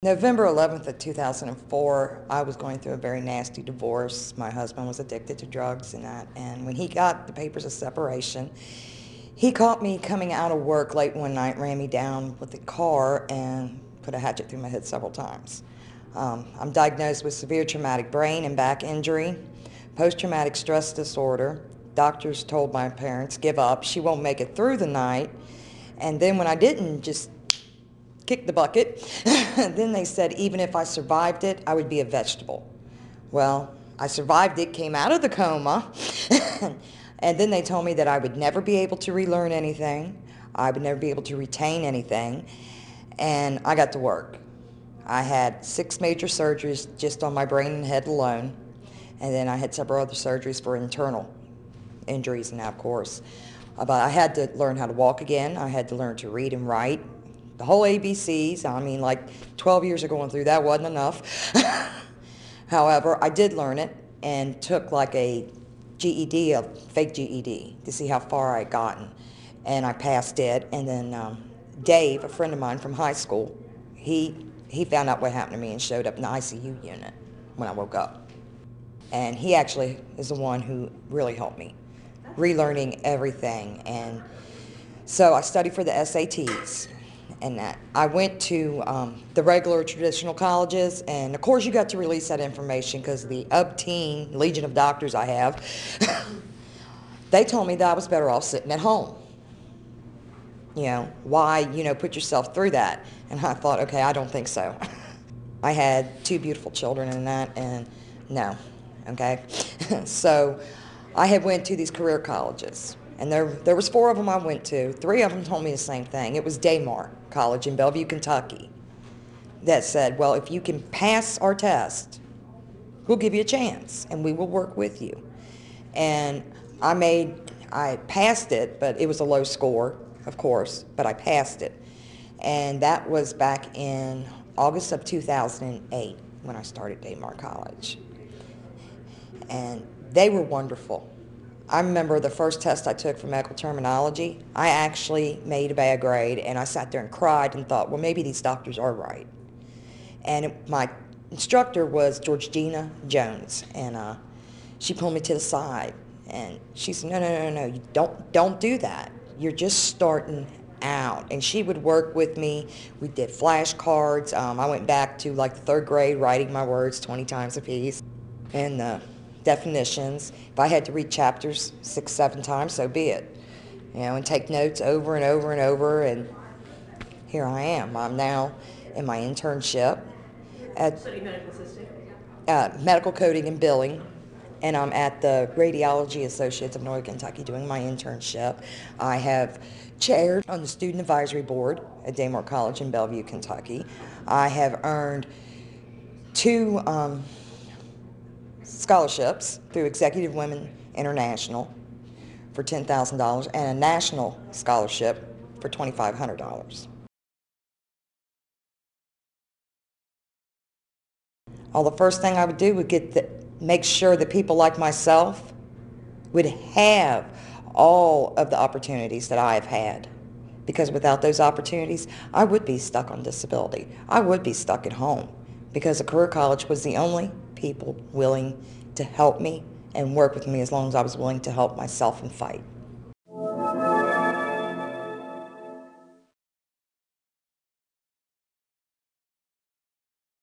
November 11th of 2004, I was going through a very nasty divorce. My husband was addicted to drugs and that, and when he got the papers of separation, he caught me coming out of work late one night, ran me down with a car, and put a hatchet through my head several times. I'm diagnosed with severe traumatic brain and back injury, post-traumatic stress disorder. Doctors told my parents, give up, she won't make it through the night. And then when I didn't just kick the bucket, then they said even if I survived it, I would be a vegetable. Well, I survived it, came out of the coma, and then they told me that I would never be able to relearn anything, I would never be able to retain anything, and I got to work. I had 6 major surgeries just on my brain and head alone, and then I had several other surgeries for internal injuries now, of course. But I had to learn how to walk again, I had to learn to read and write, the whole ABCs. I mean, like 12 years of going through that wasn't enough. However, I did learn it and took like a GED, a fake GED, to see how far I had gotten. And I passed it. And then Dave, a friend of mine from high school, he found out what happened to me and showed up in the ICU unit when I woke up. And he actually is the one who really helped me, relearning everything. And so I studied for the SATs. And that I went to the regular traditional colleges, and of course you got to release that information because the obteen legion of doctors I have, they told me that I was better off sitting at home. You know, why, put yourself through that? And I thought, okay, I don't think so. I had 2 beautiful children in that, and no, okay? So I had went to these career colleges. And there was 4 of them I went to. 3 of them told me the same thing. It was Daymar College in Bellevue, Kentucky, that said, well, if you can pass our test, we'll give you a chance, and we will work with you. And I passed it, but it was a low score, of course, but I passed it. And that was back in August of 2008 when I started Daymar College. And they were wonderful. I remember the first test I took for medical terminology, I actually made a bad grade, and I sat there and cried and thought, well, maybe these doctors are right. And my instructor was Georgina Jones, and she pulled me to the side, and she said, no, you don't do that. You're just starting out. And she would work with me. We did flashcards. I went back to like the 3rd grade, writing my words 20 times a piece. And definitions. If I had to read chapters 6, 7 times, so be it. And take notes over and over and over, and here I am. I'm now in my internship at medical coding and billing, and I'm at the Radiology Associates of Northern Kentucky doing my internship. I have chaired on the Student Advisory Board at Daymar College in Bellevue, Kentucky. I have earned 2 scholarships through Executive Women International for $10,000 and a national scholarship for $2,500. Well, the first thing I would do would make sure that people like myself would have all of the opportunities that I have had. Because without those opportunities, I would be stuck on disability. I would be stuck at home because a career college was the only people willing to help me and work with me as long as I was willing to help myself and fight.